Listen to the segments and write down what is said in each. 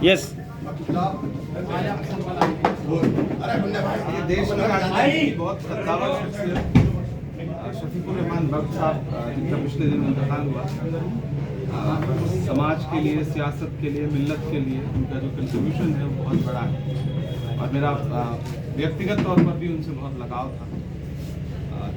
Yes. ये देश में राजनीति बहुत सत्तावर शख्सियत शफीकुर रहमान बख्श साहब जिनका पिछले दिन इंतकाल हुआ, समाज के लिए, सियासत के लिए, मिल्लत के लिए उनका जो कंट्रीब्यूशन है वो बहुत बड़ा है और मेरा व्यक्तिगत तौर पर भी उनसे बहुत लगाव था।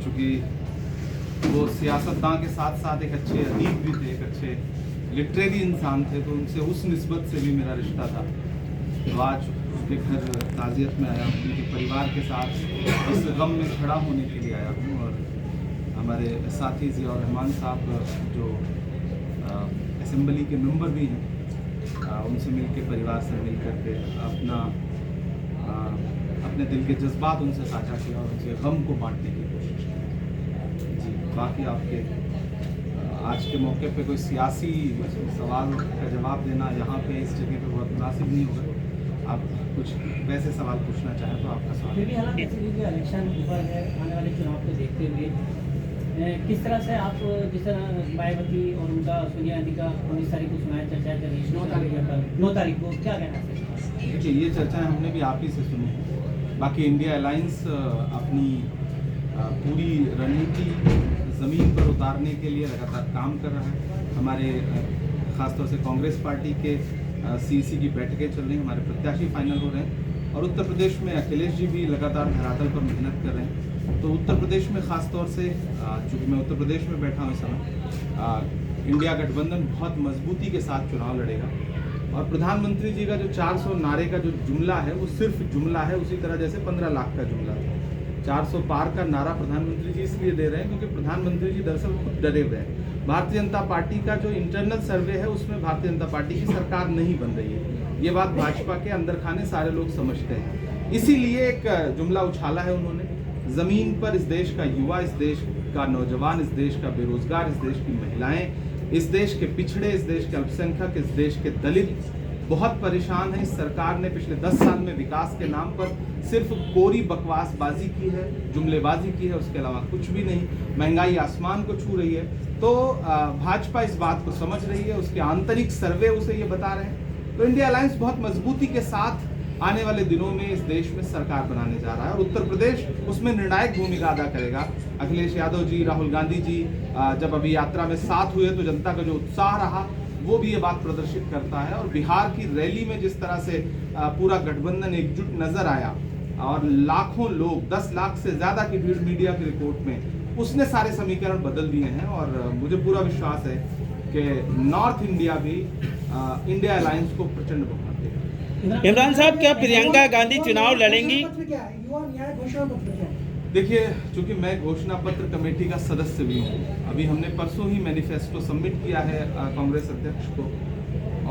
चूँकि वो सियासतदान के साथ साथ एक अच्छे अदीब भी थे, एक अच्छे लिटरेरी इंसान थे, तो उनसे उस निस्बत से भी मेरा रिश्ता था। तो आज उनके घर ताज़ियत में आया हूँ, उनके परिवार के साथ इस गम में खड़ा होने के लिए आया हूँ। और हमारे साथी ज़ियाउर रहमान साहब जो असेंबली के मेंबर भी हैं, उनसे मिल के, परिवार से मिल करके अपने दिल के जज्बात उनसे साझा किया और उनके गम को बांटने की कोशिश की। जी, बाकी आपके आज के मौके पे कोई सियासी सवाल का जवाब देना यहाँ पे इस जगह पे बहुत मुनासिब नहीं होगा। आप कुछ वैसे सवाल पूछना चाहें तो आपका सवाल। फिर भी हालांकि इलेक्शन ऊपर है, आने वाले चुनाव को देखते हुए किस तरह से आप, जिस तरह मायावती और उनका सोनिया गांधी का 19 तारीख को सुनाया, चर्चा कर रही है 9 तारीख को, क्या कहना है? देखिए, ये चर्चाएं हमने भी आप ही से सुनी है। बाकी इंडिया अलायंस अपनी पूरी रणनीति ज़मीन पर उतारने के लिए लगातार काम कर रहा है। हमारे ख़ासतौर से कांग्रेस पार्टी के सीईसी की बैठकें चल रही हैं, हमारे प्रत्याशी फाइनल हो रहे हैं और उत्तर प्रदेश में अखिलेश जी भी लगातार धरातल पर मेहनत कर रहे हैं। तो उत्तर प्रदेश में ख़ासतौर से, चूँकि मैं उत्तर प्रदेश में बैठा हूँ इस समय, इंडिया गठबंधन बहुत मजबूती के साथ चुनाव लड़ेगा। और प्रधानमंत्री जी का जो 400 नारे का जो जुमला है वो सिर्फ जुमला है, उसी तरह जैसे 15 लाख का जुमला था। 400 पार का नारा प्रधानमंत्री जी इसलिए दे रहे हैं क्योंकि प्रधानमंत्री जी दरअसल खुद डरे हुए हैं। भारतीय जनता पार्टी का जो इंटरनल सर्वे है उसमें भारतीय जनता पार्टी की सरकार नहीं बन रही है। ये बात भाजपा के अंदर खाने सारे लोग समझते हैं, इसीलिए एक जुमला उछाला है उन्होंने। ज़मीन पर इस देश का युवा, इस देश का नौजवान, इस देश का बेरोजगार, इस देश की महिलाएं, इस देश के पिछड़े, इस देश के अल्पसंख्यक, इस देश के दलित बहुत परेशान है। इस सरकार ने पिछले 10 साल में विकास के नाम पर सिर्फ कोरी बकवासबाजी की है, जुमलेबाजी की है, उसके अलावा कुछ भी नहीं। महंगाई आसमान को छू रही है। तो भाजपा इस बात को समझ रही है, उसके आंतरिक सर्वे उसे ये बता रहे हैं। तो इंडिया अलायंस बहुत मजबूती के साथ आने वाले दिनों में इस देश में सरकार बनाने जा रहा है और उत्तर प्रदेश उसमें निर्णायक भूमिका अदा करेगा। अखिलेश यादव जी, राहुल गांधी जी जब अभी यात्रा में साथ हुए तो जनता का जो उत्साह रहा वो भी ये बात प्रदर्शित करता है। और बिहार की रैली में जिस तरह से पूरा गठबंधन एकजुट नजर आया और लाखों लोग, 10 लाख से ज़्यादा की भीड़ मीडिया की रिपोर्ट में, उसने सारे समीकरण बदल दिए हैं। और मुझे पूरा विश्वास है कि नॉर्थ इंडिया भी इंडिया अलायंस को प्रचंड बहुमत देगा। इमरान साहब, क्या प्रियंका गांधी चुनाव लड़ेंगी? देखिए, चूंकि मैं घोषणा पत्र कमेटी का सदस्य भी हूँ, अभी हमने परसों ही मैनिफेस्टो सबमिट किया है कांग्रेस अध्यक्ष को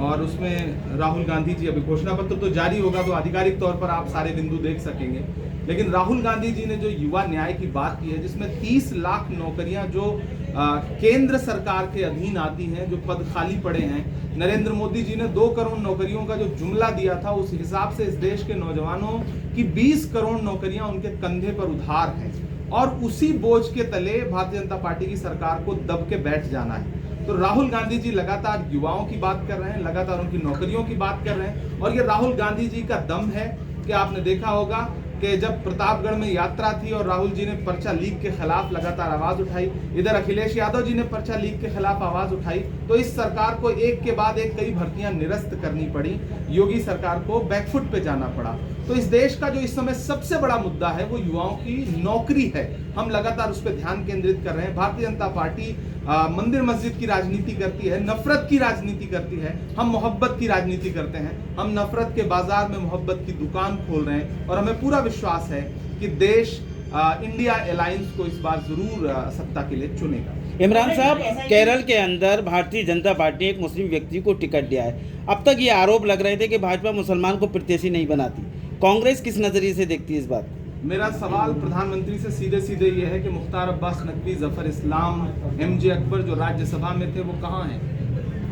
और उसमें राहुल गांधी जी, अभी घोषणा पत्र तो जारी होगा तो आधिकारिक तौर पर आप सारे बिंदु देख सकेंगे, लेकिन राहुल गांधी जी ने जो युवा न्याय की बात की है, जिसमें 30 लाख नौकरियां जो केंद्र सरकार के अधीन आती हैं, जो पद खाली पड़े हैं, नरेंद्र मोदी जी ने 2 करोड़ नौकरियों का जो जुमला दिया था, उस हिसाब से इस देश के नौजवानों की 20 करोड़ नौकरियां उनके कंधे पर उधार हैं और उसी बोझ के तले भारतीय जनता पार्टी की सरकार को दब के बैठ जाना है। तो राहुल गांधी जी लगातार युवाओं की बात कर रहे हैं, लगातार उनकी नौकरियों की बात कर रहे हैं और ये राहुल गांधी जी का दम है कि आपने देखा होगा कि जब प्रतापगढ़ में यात्रा थी और राहुल जी ने पर्चा लीक के खिलाफ लगातार आवाज उठाई, इधर अखिलेश यादव जी ने पर्चा लीक के खिलाफ आवाज उठाई, तो इस सरकार को एक के बाद एक कई भर्तियां निरस्त करनी पड़ी, योगी सरकार को बैकफुट पे जाना पड़ा। तो इस देश का जो इस समय सबसे बड़ा मुद्दा है वो युवाओं की नौकरी है। हम लगातार उस पर ध्यान केंद्रित कर रहे हैं। भारतीय जनता पार्टी मंदिर मस्जिद की राजनीति करती है, नफरत की राजनीति करती है, हम मोहब्बत की राजनीति करते हैं। हम नफरत के बाजार में मोहब्बत की दुकान खोल रहे हैं और हमें पूरा विश्वास है कि देश इंडिया अलायंस को इस बार जरूर सत्ता के लिए चुनेगा। इमरान साहब, केरल के अंदर भारतीय जनता पार्टी एक मुस्लिम व्यक्ति को टिकट दिया है। अब तक ये आरोप लग रहे थे कि भाजपा मुसलमान को प्रत्याशी नहीं बनाती। कांग्रेस किस नजरिए से देखती है इस बात? मेरा सवाल प्रधानमंत्री से सीधे सीधे ये है कि मुख्तार अब्बास नकवी, जफर इस्लाम, MJ अकबर जो राज्यसभा में थे वो कहाँ हैं?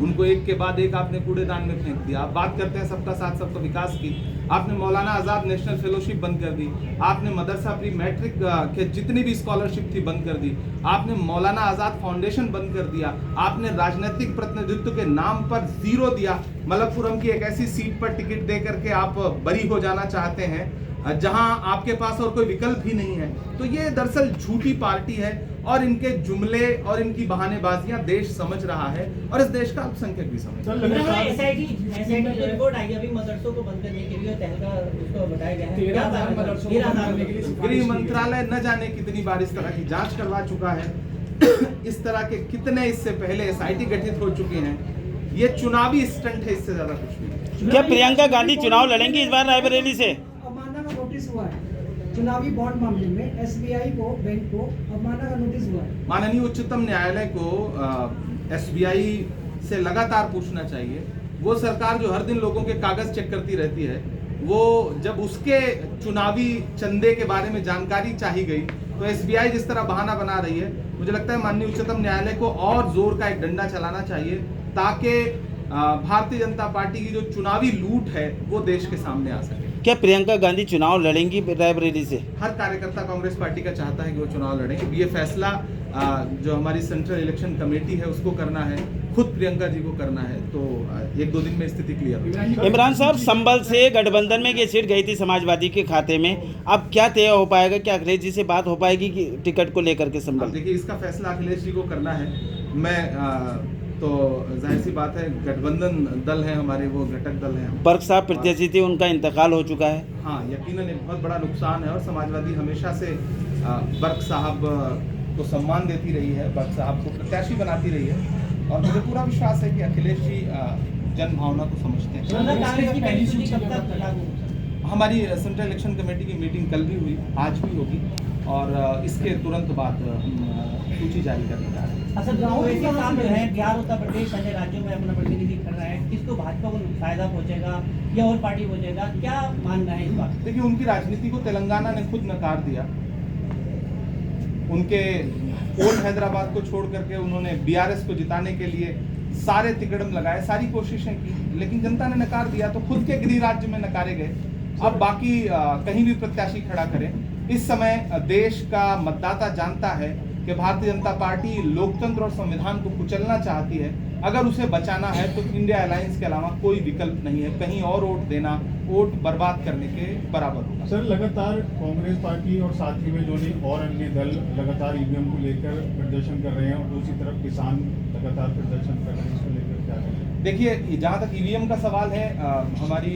उनको एक के बाद एक आपने कूड़ेदान में फेंक दिया। आप बात करते हैं सबका साथ सबका विकास की, आपने मौलाना आज़ाद नेशनल फेलोशिप बंद कर दी, आपने मदरसा प्री मैट्रिक के जितनी भी स्कॉलरशिप थी बंद कर दी, आपने मौलाना आज़ाद फाउंडेशन बंद कर दिया, आपने राजनीतिक प्रतिनिधित्व के नाम पर जीरो दिया। मलप्पुरम की एक ऐसी सीट पर टिकट दे करके आप बरी हो जाना चाहते हैं जहां आपके पास और कोई विकल्प ही नहीं है। तो ये दरअसल झूठी पार्टी है और इनके जुमले और इनकी बहानेबाजियां देश समझ रहा है और इस देश का अल्पसंख्यक भी समझ रहा है। एसआईटी की रिपोर्ट आई है अभी मदरसों को बंद करने के लिए तहलका उसको बताया गया है 13,000 मदरसों को बंद करने के लिए गृह मंत्रालय न जाने कितनी बार इस तरह की जांच करवा चुका है। इस तरह के कितने इससे पहले एसआईटी गठित हो चुके हैं। ये चुनावी स्टंट है, इससे ज्यादा कुछ नहीं। क्या प्रियंका गांधी चुनाव लड़ेंगी इस बार रायबरेली से? अवमानना का नोटिस हुआ है चुनावी बॉन्ड मामले में, एसबीआई को, बैंक को अवमानना का नोटिस हुआ है। माननीय उच्चतम न्यायालय को एसबीआई से लगातार पूछना चाहिए। वो सरकार जो हर दिन लोगों के कागज चेक करती रहती है, वो जब उसके चुनावी चंदे के बारे में जानकारी चाही गई तो एसबीआई जिस तरह बहाना बना रही है, मुझे लगता है माननीय उच्चतम न्यायालय को और जोर का एक डंडा चलाना चाहिए ताकि भारतीय जनता पार्टी की जो चुनावी लूट है वो देश के सामने आ सके। क्या प्रियंका गांधी चुनाव लड़ेंगी रायबरेली से? हर कार्यकर्ता कांग्रेस पार्टी का चाहता है कि वो चुनाव लड़ेंगे। ये फैसला जो हमारी सेंट्रल इलेक्शन कमेटी है उसको करना है, खुद प्रियंका जी को करना है। तो 1-2 दिन में स्थिति क्लियर हो जाएगी। इमरान साहब, संभल से गठबंधन में ये सीट गई थी समाजवादी के खाते में, अब क्या तय हो पाएगा? क्या अखिलेश जी से बात हो पाएगी कि टिकट को लेकर के संभल? देखिए, इसका फैसला अखिलेश जी को करना है। मैं तो जाहिर सी बात है, गठबंधन दल है हमारे, वो घटक दल है। बर्क साहब प्रत्याशी थे, उनका इंतकाल हो चुका है। हाँ, यकीनन एक बहुत बड़ा नुकसान है और समाजवादी हमेशा से बर्क साहब को सम्मान देती रही है, बर्क साहब को प्रत्याशी बनाती रही है और मुझे पूरा विश्वास है कि अखिलेश जी जन भावना को समझते हैं। हमारी सेंट्रल इलेक्शन कमेटी की मीटिंग कल भी हुई, आज भी होगी और इसके तुरंत बाद हम सूची जारी करने जा रहे हैं। अच्छा, कांग्रेस के साथ जो है बिहार, उत्तर प्रदेश, अन्य राज्यों में अपना प्रतिनिधि कर रहा है, किसको भाजपा को फायदा पहुंचेगा या और पार्टी पहुंचेगा, क्या मानना है इस बात? देखिए, उनकी राजनीति को तेलंगाना ने खुद नकार दिया। उनके ओल्ड हैदराबाद को छोड़ करके उन्होंने बीआरएस को जिताने के लिए सारे तिकड़म लगाए, सारी कोशिशें की, लेकिन जनता ने नकार दिया। तो खुद के गृह राज्य में नकारे गए, अब बाकी कहीं भी प्रत्याशी खड़ा करें। इस समय देश का मतदाता जानता है कि भारतीय जनता पार्टी लोकतंत्र और संविधान को कुचलना चाहती है। अगर उसे बचाना है तो इंडिया अलायंस के अलावा कोई विकल्प नहीं है। कहीं और वोट देना वोट बर्बाद करने के बराबर होगा। सर, लगातार कांग्रेस पार्टी और साथ ही में जो नहीं और अन्य दल लगातार ईवीएम को लेकर प्रदर्शन कर रहे हैं और दूसरी तरफ किसान लगातार प्रदर्शन कर रहे हैं, इसको लेकर क्या करें? देखिए, जहाँ तक ईवीएम का सवाल है, हमारी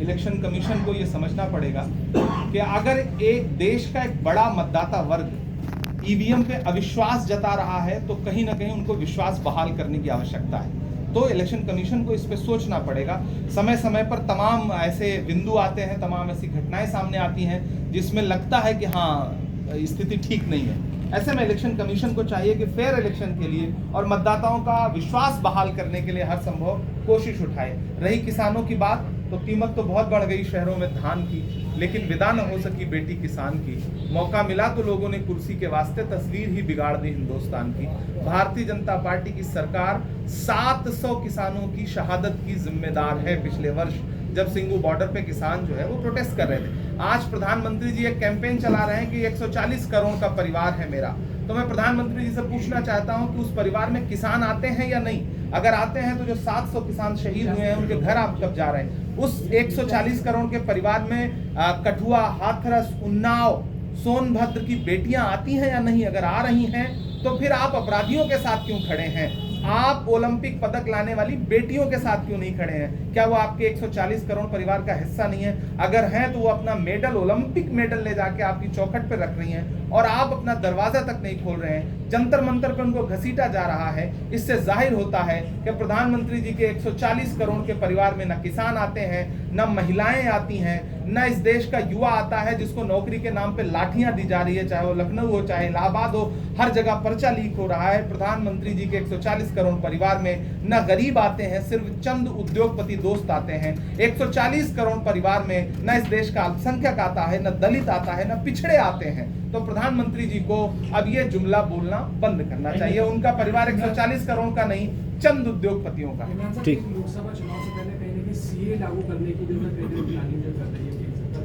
इलेक्शन कमीशन को ये समझना पड़ेगा कि अगर एक देश का एक बड़ा मतदाता वर्ग ईवीएम पे अविश्वास जता रहा है तो कहीं ना कहीं उनको विश्वास बहाल करने की आवश्यकता है। तो इलेक्शन कमीशन को इस पे सोचना पड़ेगा। समय समय पर तमाम ऐसे बिंदु आते हैं, तमाम ऐसी घटनाएं सामने आती हैं जिसमें लगता है कि हाँ, स्थिति ठीक नहीं है। ऐसे में इलेक्शन कमीशन को चाहिए कि फेयर इलेक्शन के लिए और मतदाताओं का विश्वास बहाल करने के लिए हर संभव कोशिश उठाए। रही किसानों की बात, तो कीमत तो बहुत बढ़ गई शहरों में धान की, लेकिन विदा न हो सकी बेटी किसान की। मौका मिला तो लोगों ने कुर्सी के वास्ते तस्वीर ही बिगाड़ दी हिंदुस्तान की। भारतीय जनता पार्टी की सरकार 700 किसानों की शहादत की जिम्मेदार है। पिछले वर्ष जब सिंगू बॉर्डर पे किसान जो है वो प्रोटेस्ट कर रहे थे, आज प्रधानमंत्री जी एक कैंपेन चला रहे हैं कि 140 करोड़ का परिवार है मेरा। तो मैं प्रधानमंत्री जी से पूछना चाहता हूं कि उस परिवार में किसान आते हैं या नहीं? अगर आते हैं तो जो 700 किसान शहीद हुए हैं उनके घर आप कब जा रहे हैं? उस 140 करोड़ के परिवार में कठुआ, हाथरस, उन्नाव, सोनभद्र की बेटियां आती हैं या नहीं? अगर आ रही हैं तो फिर आप अपराधियों के साथ क्यों खड़े हैं? आप ओलंपिक पदक लाने वाली बेटियों के साथ क्यों नहीं खड़े हैं? क्या वो आपके 140 करोड़ परिवार का हिस्सा नहीं है? अगर हैं तो वो अपना मेडल, ओलंपिक मेडल ले जाके आपकी चौखट पे रख रही हैं और आप अपना दरवाजा तक नहीं खोल रहे हैं। जंतर मंतर पे उनको घसीटा जा रहा है। इससे जाहिर होता है कि प्रधानमंत्री जी के 140 करोड़ के परिवार में न किसान आते हैं, न महिलाएं आती हैं, न इस देश का युवा आता है जिसको नौकरी के नाम पे लाठियां दी जा रही है, चाहे वो लखनऊ हो, चाहे इलाहाबाद हो, हर जगह पर्चा लीक हो रहा है। प्रधानमंत्री जी के 140 करोड़ परिवार में न गरीब आते हैं, सिर्फ चंद उद्योगपति दोस्त आते हैं। 140 करोड़ परिवार में न इस देश का अल्पसंख्यक आता है, न दलित आता है, न पिछड़े आते हैं। तो प्रधानमंत्री जी को अब ये जुमला बोलना बंद करना चाहिए। उनका परिवार 140 करोड़ का नहीं, चंद उद्योगपतियों का। ठीक। लोकसभा चुनाव से पहले कहीं ना कहीं सीए लागू करने की जो है प्लानिंग जो कर रही है,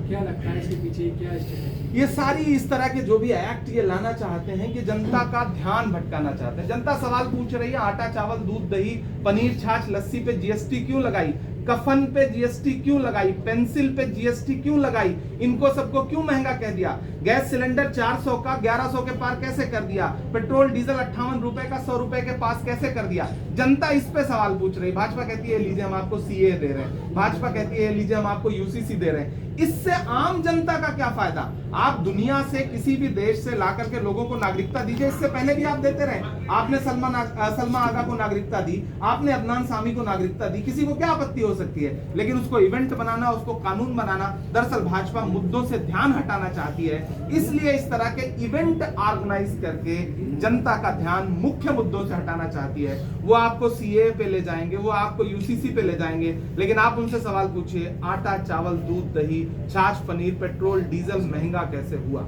क्या लगता है इसके पीछे क्या स्ट्रेटेजी? ये सारी इस तरह के जो भी एक्ट ये लाना चाहते हैं कि जनता का ध्यान भटकाना चाहते हैं। जनता सवाल पूछ रही है, आटा चावल दूध दही पनीर छाछ लस्सी पे जीएसटी क्यों लगाई, कफन पे जीएसटी क्यों लगाई, पेंसिल पे जीएसटी क्यों लगाई, इनको सबको क्यों महंगा कह दिया, गैस सिलेंडर 400 का 1100 के पार कैसे कर दिया, पेट्रोल डीजल 58 रुपए का 100 रुपए के पास कैसे कर दिया। जनता इस पे सवाल पूछ रही। भाजपा कहती है लीजिए हम आपको सीए दे रहे हैं, भाजपा कहती है लीजिए हम आपको यूसीसी दे रहे हैं। इससे आम जनता का क्या फायदा? आप दुनिया से किसी भी देश से ला करके लोगों को नागरिकता दीजिए, इससे पहले भी आप देते रहे। आपने सलमा आगा को नागरिकता दी, आपने अदनान सामी को नागरिकता दी, किसी को क्या आपत्ति हो सकती है? लेकिन उसको इवेंट बनाना, उसको कानून बनाना, दरअसल भाजपा मुद्दों से ध्यान हटाना चाहती है। इसलिए इस तरह के इवेंट ऑर्गेनाइज करके जनता का ध्यान मुख्य मुद्दों से हटाना चाहती है। वो आपको सीए पे ले जाएंगे, वो आपको यूसीसी पे ले जाएंगे, लेकिन आप उनसे सवाल पूछिए आटा चावल दूध दही छाछ पनीर पेट्रोल डीजल महंगा कैसे हुआ?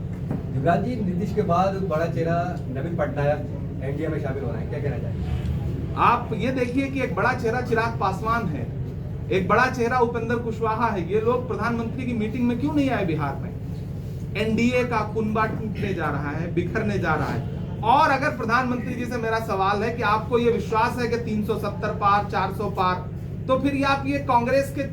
युवराज जी, नीतीश के बाद बड़ा चेहरा नवीन पटनायक एनडीए में शामिल हो रहे हैं, क्या कहना चाहिए? आप ये देखिए कि एक बड़ा चेहरा चिराग पासवान है, एक बड़ा चेहरा उपेंद्र कुशवाहा है। ये लोग प्रधानमंत्री की मीटिंग में क्यों नहीं आए बिहार में? एनडीए का कुनबा टूटने जा रहा है, बिखरने जा रहा है। और अगर प्रधानमंत्री जी से मेरा सवाल है कि आपको ये विश्वास है कि 370 पार 400 पार, तो फिर आप ये कांग्रेस के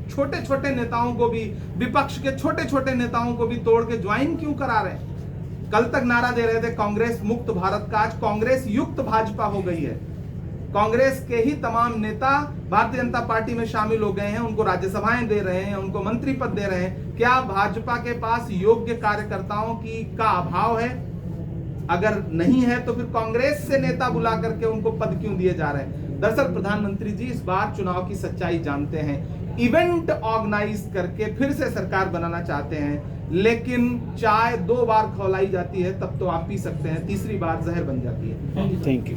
छोटे छोटे नेताओं को भी, विपक्ष के छोटे छोटे नेताओं को भी तोड़ के ज्वाइन क्यों करा रहे हैं? कल तक नारा दे रहे थे कांग्रेस मुक्त भारत का, आज कांग्रेस युक्त भाजपा हो गई है। कांग्रेस के ही तमाम नेता भारतीय जनता पार्टी में शामिल हो गए हैं, उनको राज्यसभाएं दे रहे हैं, उनको मंत्री पद दे रहे हैं। क्या भाजपा के पास योग्य कार्यकर्ताओं का अभाव है? अगर नहीं है तो फिर कांग्रेस से नेता बुला करके उनको पद क्यों दिए जा रहे हैं? दरअसल प्रधानमंत्री जी इस बार चुनाव की सच्चाई जानते हैं, इवेंट ऑर्गेनाइज करके फिर से सरकार बनाना चाहते हैं। लेकिन चाय 2 बार खौलाई जाती है तब तो आप पी सकते हैं, तीसरी बार जहर बन जाती है। Thank you.